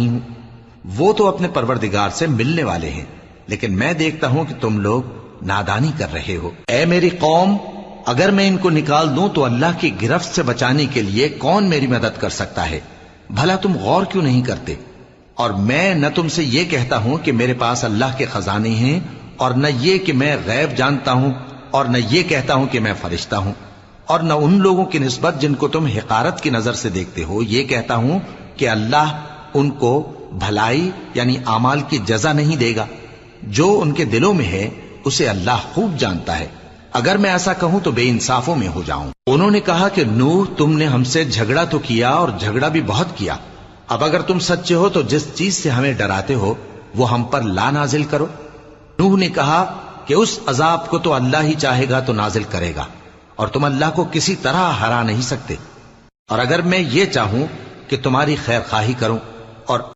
نہیں ہوں، وہ تو اپنے پروردگار سے ملنے والے ہیں، لیکن میں دیکھتا ہوں کہ تم لوگ نادانی کر رہے ہو۔ اے میری قوم، اگر میں ان کو نکال دوں تو اللہ کی گرفت سے بچانے کے لیے کون میری مدد کر سکتا ہے؟ بھلا تم غور کیوں نہیں کرتے؟ اور میں نہ تم سے یہ کہتا ہوں کہ میرے پاس اللہ کے خزانے ہیں، اور نہ یہ کہ میں غیب جانتا ہوں، اور نہ یہ کہتا ہوں کہ میں فرشتہ ہوں، اور نہ ان لوگوں کی نسبت جن کو تم حقارت کی نظر سے دیکھتے ہو یہ کہتا ہوں کہ اللہ ان کو بھلائی یعنی اعمال کی جزا نہیں دے گا۔ جو ان کے دلوں میں ہے اسے اللہ خوب جانتا ہے۔ اگر میں ایسا کہوں تو بے انصافوں میں ہو جاؤں۔ انہوں نے کہا کہ نوح، تم نے ہم سے جھگڑا تو کیا اور جھگڑا بھی بہت کیا، اب اگر تم سچے ہو تو جس چیز سے ہمیں ڈراتے ہو وہ ہم پر لا نازل کرو۔ نوح نے کہا کہ اس عذاب کو تو اللہ ہی چاہے گا تو نازل کرے گا، اور تم اللہ کو کسی طرح ہرا نہیں سکتے۔ اور اگر میں یہ چاہوں کہ تمہاری خیر خواہی کروں اور